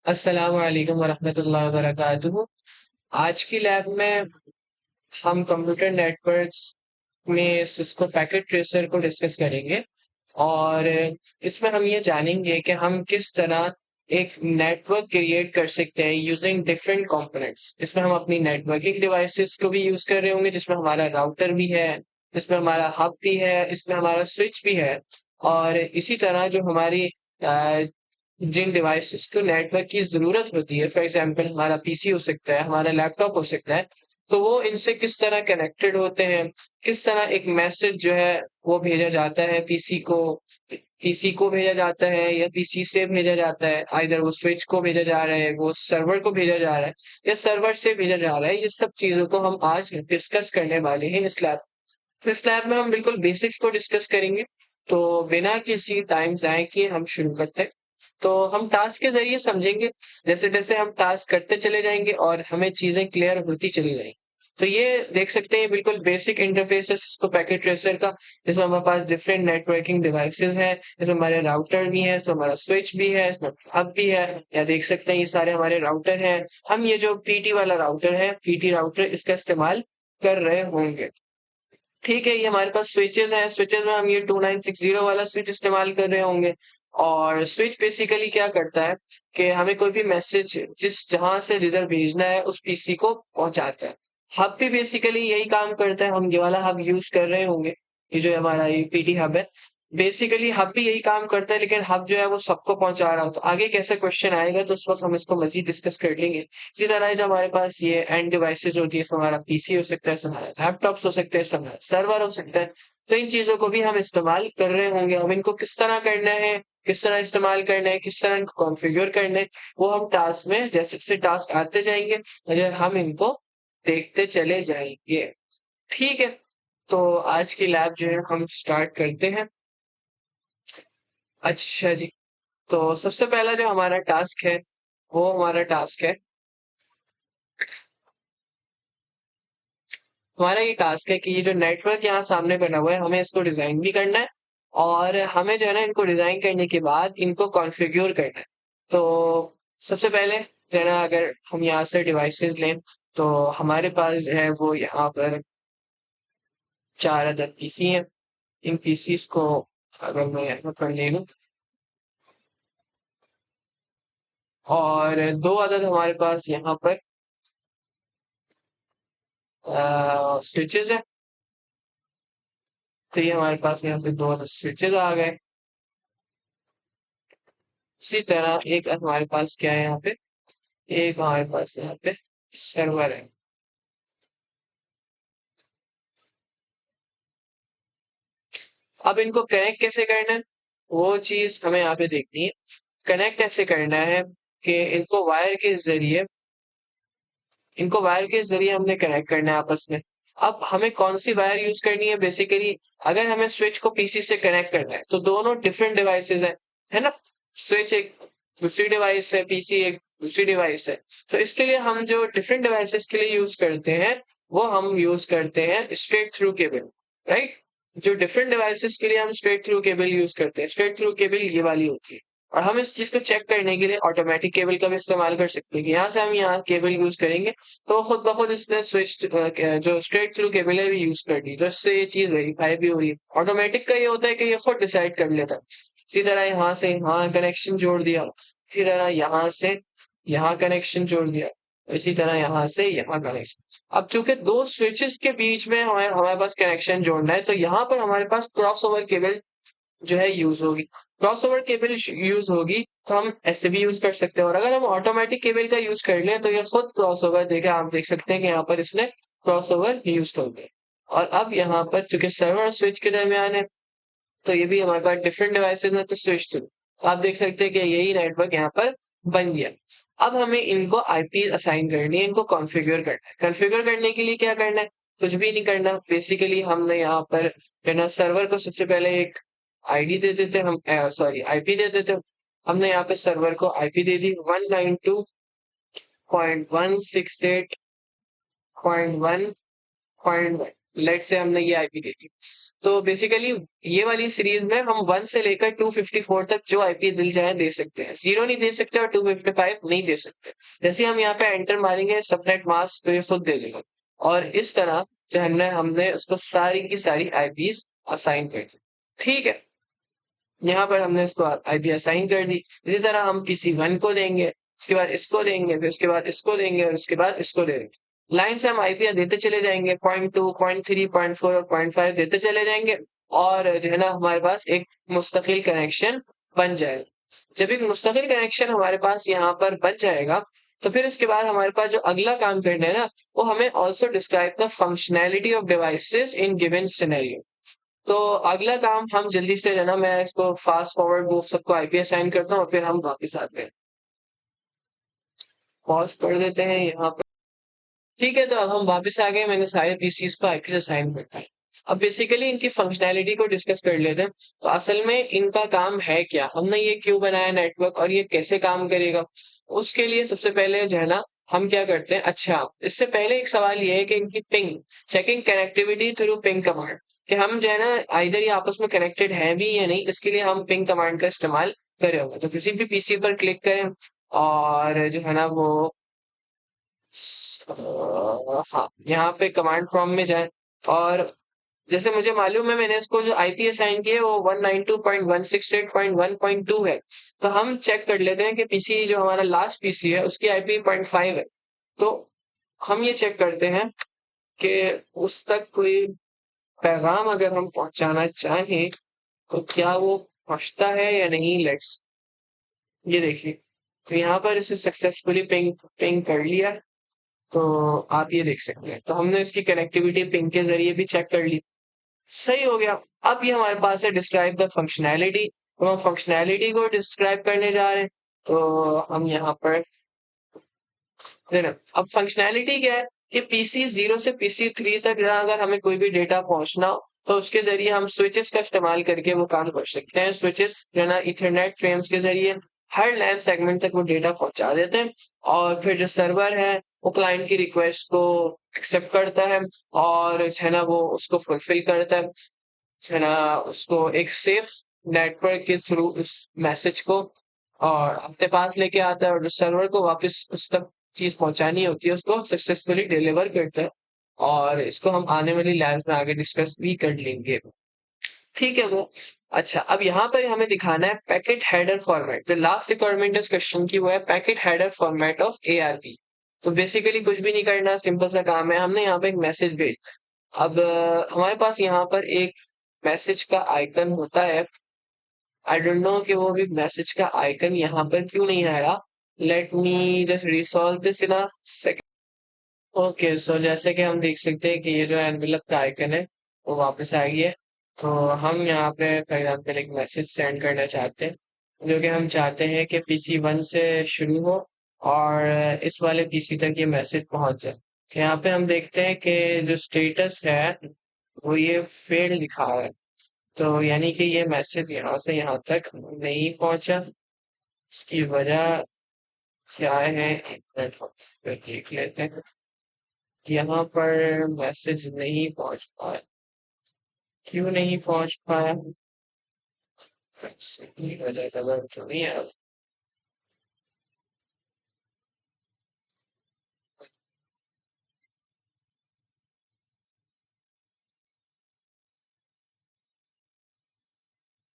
अस्सलाम वालेकुम वरहमतुल्लाहि वबरकातुहू। आज की लैब में हम कंप्यूटर नेटवर्क्स में सिस्को पैकेट ट्रेसर को डिस्कस करेंगे और इसमें हम ये जानेंगे कि हम किस तरह एक नेटवर्क क्रिएट कर सकते हैं यूजिंग डिफरेंट कंपोनेंट्स। इसमें हम अपनी नेटवर्किंग डिवाइसेस को भी यूज कर रहे होंगे, जिसमें हमारा राउटर भी है, इसमें हमारा हब भी है, इसमें हमारा स्विच भी है। और इसी तरह जो हमारी जिन डिवाइसेस को नेटवर्क की जरूरत होती है, फॉर एग्जांपल हमारा पीसी हो सकता है, हमारा लैपटॉप हो सकता है, तो वो इनसे किस तरह कनेक्टेड होते हैं, किस तरह एक मैसेज जो है वो भेजा जाता है पीसी को भेजा जाता है या पीसी से भेजा जाता है, आइदर वो स्विच को भेजा जा रहा है, वो सर्वर को भेजा जा रहा है या सर्वर से भेजा जा रहा है। ये सब चीजों को हम आज डिस्कस करने वाले हैं इस लैब। तो इस लैब में हम बिल्कुल बेसिक्स को डिस्कस करेंगे। तो बिना किसी टाइम जाए किए हम शुरू करते हैं। तो हम टास्क के जरिए समझेंगे, जैसे जैसे हम टास्क करते चले जाएंगे और हमें चीजें क्लियर होती चली जाएंगी। तो ये देख सकते हैं बिल्कुल बेसिक इंटरफेस है इसको पैकेट ट्रेसर का, जिसमें हमारे पास डिफरेंट नेटवर्किंग डिवाइसेस हैं, इसमें हमारे राउटर भी है, इसमें हमारा स्विच भी है, इसमें हब भी है। या देख सकते हैं ये सारे हमारे राउटर हैं। हम ये जो पीटी वाला राउटर है, पीटी राउटर, इसका इस्तेमाल कर रहे होंगे। ठीक है, ये हमारे पास स्विचेस हैं, स्विचेस में हम ये 2960 वाला स्विच इस्तेमाल कर रहे होंगे। और स्विच बेसिकली क्या करता है कि हमें कोई भी मैसेज जिस जहां से जिधर भेजना है उस पीसी को पहुंचाता है। हब भी बेसिकली यही काम करता है, हम ये वाला हब यूज कर रहे होंगे, ये जो हमारा ये पीटी हब है। बेसिकली हब भी यही काम करता है, लेकिन हब जो है वो सबको पहुंचा रहा हो। तो आगे कैसे क्वेश्चन आएगा तो उस वक्त हम इसको मजीद डिस्कस कर लेंगे। इसी तरह जो हमारे पास ये एंड डिवाइसेज होती है, इसमें हमारा पीसी हो सकता है, इसमें हमारा लैपटॉप्स हो सकते हैं, इसमें हमारा सर्वर हो सकता है। तो इन चीजों को भी हम इस्तेमाल कर रहे होंगे। हम इनको किस तरह करना है, किस तरह इस्तेमाल करना है, किस तरह इनको कॉन्फ़िगर करना है, वो हम टास्क में जैसे जैसे टास्क आते जाएंगे और हम इनको देखते चले जाएंगे। ठीक है, तो आज की लैब जो है हम स्टार्ट करते हैं। अच्छा जी, तो सबसे पहला जो हमारा टास्क है वो हमारा टास्क है, हमारा ये टास्क है कि ये जो नेटवर्क यहाँ सामने बना हुआ है हमें इसको डिजाइन भी करना है और हमें जो है ना इनको डिजाइन करने के बाद इनको कॉन्फ़िगर करना है। तो सबसे पहले जो है ना, अगर हम यहाँ से डिवाइसेस लें तो हमारे पास जो है वो यहाँ पर 4 अदद पीसी हैं। इन पीसीस को अगर मैं यहाँ पर ले लूँ, और 2 अदद हमारे पास यहाँ पर स्विचेस है। तो ये हमारे पास यहाँ पे 2 अदद स्विचेस आ गए। इसी तरह एक हमारे पास क्या है यहाँ पे, एक हमारे पास यहाँ पे सर्वर है। अब इनको कनेक्ट कैसे करना है वो चीज हमें यहाँ पे देखनी है। कनेक्ट ऐसे करना है कि इनको वायर के जरिए हमने कनेक्ट करना है आपस में। अब हमें कौन सी वायर यूज करनी है बेसिकली, अगर हमें स्विच को पीसी से कनेक्ट करना है तो दोनों डिफरेंट डिवाइसेस हैं, है ना। स्विच एक दूसरी डिवाइस है, पीसी एक दूसरी डिवाइस है। तो इसके लिए हम जो डिफरेंट डिवाइसेस के लिए यूज करते हैं वो हम यूज करते हैं स्ट्रेट थ्रू केबल, राइट। जो डिफरेंट डिवाइसेस के लिए हम स्ट्रेट थ्रू केबल यूज करते हैं, स्ट्रेट थ्रू केबल ये वाली होती है। और हम इस चीज को चेक करने के लिए ऑटोमेटिक केबल का भी इस्तेमाल कर सकते हैं कि यहाँ से हम यहाँ केबल यूज करेंगे तो खुद ब खुद इसने स्विच जो स्ट्रेट थ्रू केबल है भी यूज कर दी, तो इससे ये चीज वेरीफाई भी हो रही है। ऑटोमेटिक का ये होता है कि ये खुद डिसाइड कर लेता है। इसी तरह यहाँ से यहाँ कनेक्शन जोड़ दिया, इसी तरह यहाँ से यहाँ कनेक्शन जोड़ दिया, इसी तरह यहाँ से यहाँ कनेक्शन। अब चूंकि दो स्विचेस के बीच में हमें हमारे पास कनेक्शन जोड़ना है, तो यहाँ पर हमारे पास क्रॉस ओवर केबल जो है यूज होगी। क्रॉस ओवर केबल यूज होगी तो हम ऐसे भी यूज कर सकते हैं, और अगर हम ऑटोमेटिक केबल का यूज कर लें तो ये खुद क्रॉस ओवर देखे, आप देख सकते हैं कि यहाँ पर इसने क्रॉस ओवर यूज कर दिया। और अब यहाँ पर चूंकि सर्वर और स्विच के दरमियान है तो ये भी हमारे पास डिफरेंट डिवाइसेस है, तो स्विच थ्रू। तो आप देख सकते हैं कि यही नेटवर्क यहाँ पर बन गया। अब हमें इनको आईपी असाइन करनी है, इनको कॉन्फ़िगर करना है। कॉन्फ़िगर करने के लिए क्या करना है, कुछ भी नहीं करना। बेसिकली हमने यहाँ पर जो है ना सर्वर को सबसे पहले एक आईडी दे देते, हम सॉरी आईपी दे देते। हमने यहाँ पे सर्वर को आईपी दे दी 192.168.1.1। लेट से हमने ये आईपी दे दी। तो बेसिकली ये वाली सीरीज में हम 1 से लेकर 254 तक जो आईपी दिल जाए दे सकते हैं, 0 नहीं दे सकते और 255 नहीं दे सकते। जैसे हम यहाँ पे एंटर मारेंगे सबनेट मास्क तो ये खुद दे देगा। और इस तरह जो है ना हमने उसको सारी की सारी आईपीज असाइन कर दी। ठीक है, यहाँ पर हमने इसको आईपी असाइन कर दी। इसी तरह हम पीसी 1 को देंगे, उसके बाद इसको देंगे, फिर उसके बाद इसको देंगे और उसके बाद इसको देंगे। लाइन से हम आईपी देते चले जाएंगे, 0.2 0.3 0.4 और 0.5 देते चले जाएंगे और जो है ना हमारे पास एक मुस्तकिल कनेक्शन बन जाएगा। जब एक मुस्तकिल कनेक्शन हमारे पास यहाँ पर बन जाएगा तो फिर उसके बाद हमारे पास जो अगला काम करना है ना, वो हमें also describe the functionality of devices in given scenario. तो अगला काम हम जल्दी से है ना, मैं इसको फास्ट फॉरवर्ड मूव सबको आईपी असाइन करता हूँ और फिर हम वापस आते हैं। पॉज कर देते हैं यहाँ पर। ठीक है, तो अब हम वापस आ गए, मैंने सारे पीसीज को आईपी से असाइन कर दिया। अब बेसिकली इनकी फंक्शनैलिटी को डिस्कस कर लेते हैं। तो असल में इनका काम है क्या, हमने ये क्यों बनाया नेटवर्क और ये कैसे काम करेगा। उसके लिए सबसे पहले जो है ना हम क्या करते हैं, अच्छा इससे पहले एक सवाल ये है कि इनकी ping checking connectivity through ping command, कि हम जो है ना आइदर ये आपस में कनेक्टेड है भी या नहीं, इसके लिए हम पिंग कमांड का इस्तेमाल करे होंगे। तो किसी भी पीसी पर क्लिक करें और जो है ना वो हाँ यहाँ पे कमांड प्रॉम्प्ट में जाए और जैसे मुझे मालूम है मैंने इसको जो आईपी असाइन किया है वो 192.168.1.2 है। तो हम चेक कर लेते हैं कि पीसी जो हमारा लास्ट पीसी है उसकी आईपी 0.5 है। तो हम ये चेक करते हैं कि उस तक कोई पैगाम अगर हम पहुंचाना चाहें तो क्या वो पहुंचता है या नहीं। लेट्स ये देखिए, तो यहाँ पर इसे सक्सेसफुली पिंग पिंग कर लिया है। तो आप ये देख सकते हैं, तो हमने इसकी कनेक्टिविटी पिंग के जरिए भी चेक कर ली, सही हो गया। अब ये हमारे पास है डिस्क्राइब द फंक्शनैलिटी, तो हम फंक्शनैलिटी को डिस्क्राइब करने जा रहे हैं। तो हम यहाँ पर देना, अब फंक्शनैलिटी क्या है कि पीसी 0 से पीसी 3 तक अगर हमें कोई भी डेटा पहुंचना हो तो उसके जरिए हम स्विचेस का इस्तेमाल करके वो काम कर सकते हैं। स्विचेस जो है ना इथरनेट फ्रेम्स के जरिए हर लैन सेगमेंट तक वो डेटा पहुंचा देते हैं और फिर जो सर्वर है वो क्लाइंट की रिक्वेस्ट को एक्सेप्ट करता है और जो है ना वो उसको फुलफिल करता है ना, उसको एक सेफ नेटवर्क के थ्रू उस मैसेज को और अपने पास लेके आता है और जो सर्वर को वापस उस तक चीज पहुंचानी होती है उसको सक्सेसफुली डिलीवर करता है। और इसको हम आने वाली लैब्स में आगे डिस्कस भी कर लेंगे। ठीक है, तो अच्छा अब यहाँ पर हमें दिखाना है पैकेट हेडर फॉर्मेट। जो लास्ट रिक्वायरमेंट इस क्वेश्चन की वो है packet header format of ARP. तो बेसिकली कुछ भी नहीं करना, सिंपल सा काम है, हमने यहाँ पे एक मैसेज भेजना। अब हमारे पास यहाँ पर एक मैसेज का आइकन होता है। आई डोंट नो कि वो भी मैसेज का आइकन यहाँ पर क्यों नहीं आ रहा। Let me just resolve this in a second. Okay, so जैसे कि हम देख सकते हैं कि ये जो एनवेलप का आइकन है वो वापस आ गया है। तो हम यहाँ पे फॉर एग्जाम्पल एक मैसेज सेंड करना चाहते हैं जो कि हम चाहते हैं कि पीसी 1 से शुरू हो और इस वाले पीसी तक ये मैसेज पहुंच जाए। तो यहाँ पे हम देखते हैं कि जो स्टेटस है वो ये फेल दिखा रहा है। तो यानी कि ये मैसेज यहाँ से यहाँ तक नहीं पहुंचा। इसकी वजह क्या है, एक मिनट पे देख लेते हैं। यहाँ पर मैसेज नहीं पहुंच पाया, क्यों नहीं पहुंच पाया, इसकी वजह गलत तो नहीं है।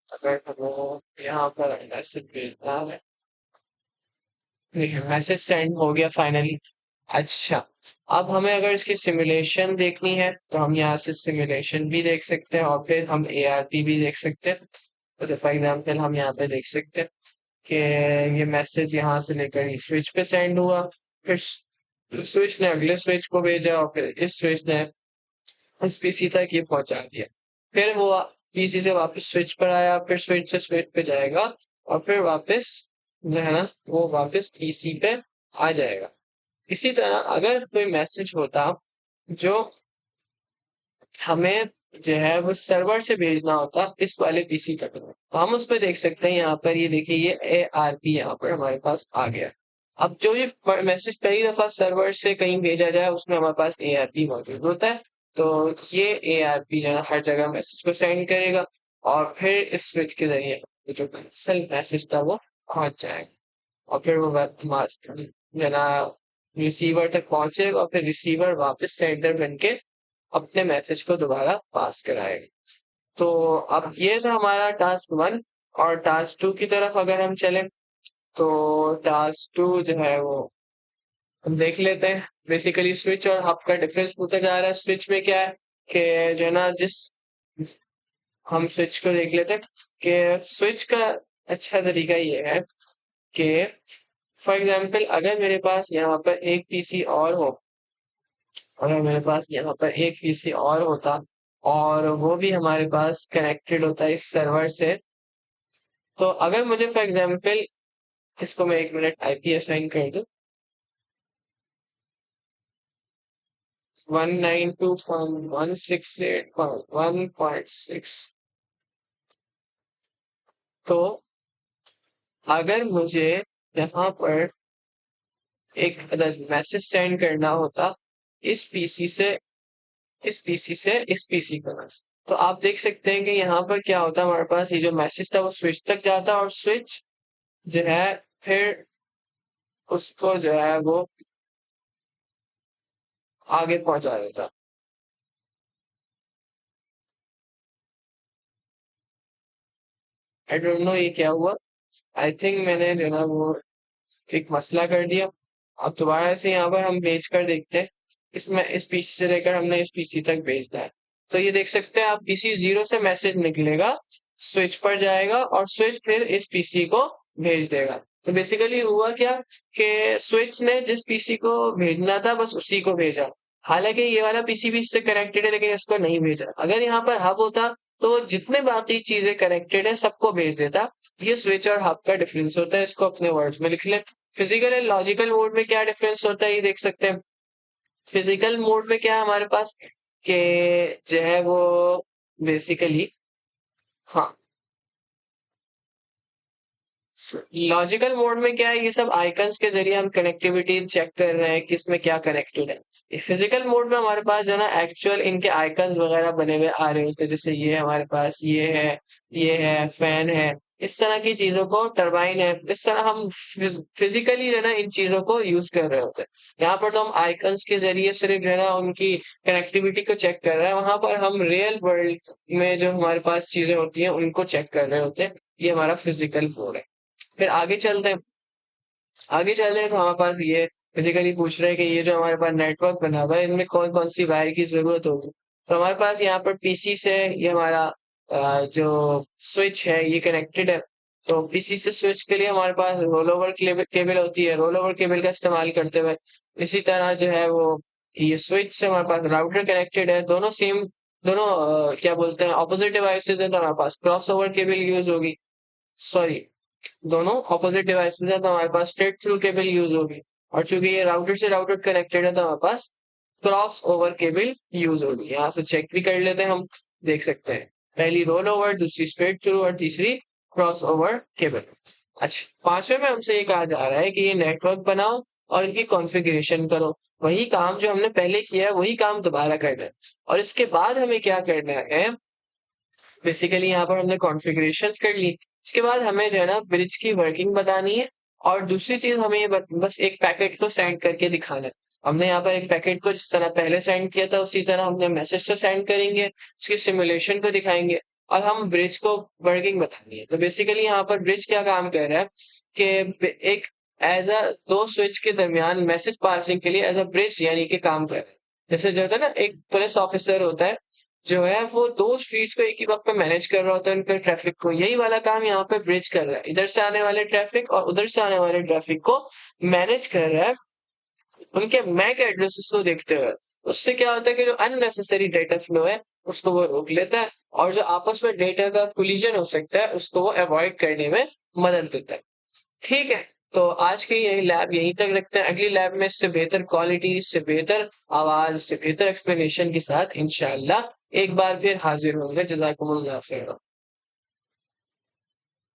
अगर हमें यहाँ पर मैसेज भेजना है, देखिए मैसेज सेंड हो गया फाइनली। अच्छा, अब हमें अगर इसकी सिमुलेशन देखनी है तो हम यहाँ से सिमुलेशन भी देख सकते हैं और फिर हम एआरपी भी देख सकते हैं। जैसे फॉर एग्जाम्पल हम यहाँ पे देख सकते हैं कि ये मैसेज यहाँ से लेकर इस स्विच पे सेंड हुआ, फिर स्विच ने अगले स्विच को भेजा और फिर इस स्विच ने इस पीसी तक ये पहुंचा दिया। फिर वो पीसी से वापस स्विच पर आया, फिर स्विच से स्विच पे जाएगा और फिर वापस जो है ना वो वापस पीसी पे आ जाएगा। इसी तरह अगर कोई मैसेज होता जो हमें जो है वो सर्वर से भेजना होता इस वाले पीसी तक, तो हम उस पर देख सकते हैं। यहाँ पर ये देखिए ये ए आर पी यहाँ पर हमारे पास आ गया। अब जो ये मैसेज पहली दफा सर्वर से कहीं भेजा जाए उसमें हमारे पास ए आर पी मौजूद होता है तो ये ARP जो है ना हर जगह मैसेज को सेंड करेगा और फिर इस स्विच के जरिए जो असल मैसेज था वो पहुंच जाएगा और फिर वो जो है ना रिसीवर तक पहुंचेगा और फिर रिसीवर वापस सेंडर बन के अपने मैसेज को दोबारा पास कराएगा। तो अब ये था हमारा टास्क 1। और टास्क 2 की तरफ अगर हम चलें तो टास्क 2 जो है वो हम देख लेते हैं। बेसिकली स्विच और हब का डिफरेंस पूछा जा रहा है। स्विच में क्या है कि जो है ना जिस हम स्विच को देख लेते हैं कि स्विच का अच्छा तरीका ये है कि फॉर एग्जांपल अगर मेरे पास यहाँ पर एक पीसी और हो, अगर मेरे पास यहाँ पर एक पीसी और होता और वो भी हमारे पास कनेक्टेड होता है इस सर्वर से, तो अगर मुझे फॉर एग्जांपल इसको मैं 1 मिनट IP असाइन कर दूं 192.168.1.6, तो अगर मुझे यहाँ पर एक मैसेज सेंड करना होता इस पीसी से इस पीसी पर, तो आप देख सकते हैं कि यहाँ पर क्या होता है, हमारे पास ये जो मैसेज था वो स्विच तक जाता और स्विच जो है फिर उसको जो है वो आगे पहुंचा देता। आई डोंट नो ये क्या हुआ। आई थिंक मैंने जो है ना वो एक मसला कर दिया। अब दोबारा से यहाँ पर हम भेज कर देखते हैं। इसमें इस पीसी से लेकर हमने इस पीसी तक भेजना है। तो ये देख सकते हैं आप, पीसी 0 से मैसेज निकलेगा, स्विच पर जाएगा और स्विच फिर इस पीसी को भेज देगा। तो बेसिकली हुआ क्या कि स्विच ने जिस पीसी को भेजना था बस उसी को भेजा। हालांकि ये वाला पीसी भी इससे कनेक्टेड है लेकिन इसको नहीं भेजा। अगर यहाँ पर हब होता तो जितने बाकी चीजें कनेक्टेड है सबको भेज देता। ये स्विच और हब का डिफरेंस होता है, इसको अपने वर्ड्स में लिख ले। फिजिकल एंड लॉजिकल मोड में क्या डिफरेंस होता है ये देख सकते हैं। फिजिकल मोड में क्या है हमारे पास कि जो है वो बेसिकली, हाँ, लॉजिकल मोड में क्या है, ये सब आइकन्स के जरिए हम कनेक्टिविटी चेक कर रहे हैं किसमें क्या कनेक्टेड है। फिजिकल मोड में हमारे पास जो है ना एक्चुअल इनके आइकन्स वगैरह बने हुए आ रहे होते हैं, जैसे ये हमारे पास ये है फैन है, इस तरह की चीजों को, टरबाइन है, इस तरह हम फिजिकली जो है ना इन चीजों को यूज कर रहे होते हैं। यहाँ पर तो हम आइकन्स के जरिए सिर्फ जो है ना उनकी कनेक्टिविटी को चेक कर रहे हैं, वहां पर हम रियल वर्ल्ड में जो हमारे पास चीजें होती हैं उनको चेक कर रहे होते हैं। ये हमारा फिजिकल मोड है। फिर आगे चलते हैं तो हमारे पास ये बेसिकली पूछ रहे हैं कि ये जो हमारे पास नेटवर्क बना हुआ है इनमें कौन कौन सी वायर की जरूरत होगी। तो हमारे पास यहाँ पर पीसी से ये हमारा जो स्विच है ये कनेक्टेड है। तो पीसी से स्विच के लिए हमारे पास रोल ओवर केबल होती है, रोल ओवर केबल का इस्तेमाल करते हुए इसी तरह जो है वो ये स्विच से हमारे पास राउटर कनेक्टेड है। दोनों सेम, दोनों क्या बोलते हैं ऑपोजिट डिवाइसेज है, तो हमारे पास क्रॉस ओवर केबल यूज होगी। सॉरी, दोनों ऑपोजिट डिवाइसेस है तो हमारे पास स्ट्रेट थ्रू केबल यूज होगी। और चूंकि ये राउटर से राउटर कनेक्टेड है तो हमारे पास क्रॉस ओवर केबल यूज होगी। यहाँ से चेक भी कर लेते हैं हम, देख सकते हैं पहली रोल ओवर, दूसरी स्ट्रेट थ्रू और तीसरी क्रॉस ओवर केबल। अच्छा, पांचवे में हमसे ये कहा जा रहा है कि ये नेटवर्क बनाओ और इनकी कॉन्फ़िगरेशन करो। वही काम जो हमने पहले किया है वही काम दोबारा करना है। और इसके बाद हमें क्या करना है, बेसिकली यहाँ पर हमने कॉन्फ़िगरेशंस कर ली। इसके बाद हमें जो है ना ब्रिज की वर्किंग बतानी है। और दूसरी चीज हमें ये बस एक पैकेट को सेंड करके दिखाना है। हमने यहाँ पर एक पैकेट को जिस तरह पहले सेंड किया था उसी तरह हमने मैसेज से सेंड करेंगे, उसके सिमुलेशन को दिखाएंगे और हम ब्रिज को वर्किंग बतानी है। तो बेसिकली यहाँ पर ब्रिज क्या काम कर रहा है कि एक एज अ दो स्विच के दरमियान मैसेज पासिंग के लिए एज अ ब्रिज यानी कि काम कर रहा है। जैसे जो होता है ना एक पुलिस ऑफिसर होता है जो है वो दो स्ट्रीट्स को एक ही वक्त पे मैनेज कर रहा होता है उनके ट्रैफिक को, यही वाला काम यहाँ पे ब्रिज कर रहा है। इधर से आने वाले ट्रैफिक और उधर से आने वाले ट्रैफिक को मैनेज कर रहा है उनके मैक एड्रेसेस को देखते हुए। उससे क्या होता है कि जो अननेसेसरी डेटा फ्लो है उसको वो रोक लेता है और जो आपस में डेटा का कोलिजन हो सकता है उसको वो अवॉइड करने में मदद देता है। ठीक है, तो आज की यही लैब यहीं तक रखते हैं। अगली लैब में इससे बेहतर क्वालिटी, इससे बेहतर आवाज, इससे बेहतर एक्सप्लेनेशन के साथ इंशाल्लाह एक बार फिर हाजिर होंगे। जज़ाकुमुल्लाह खैर।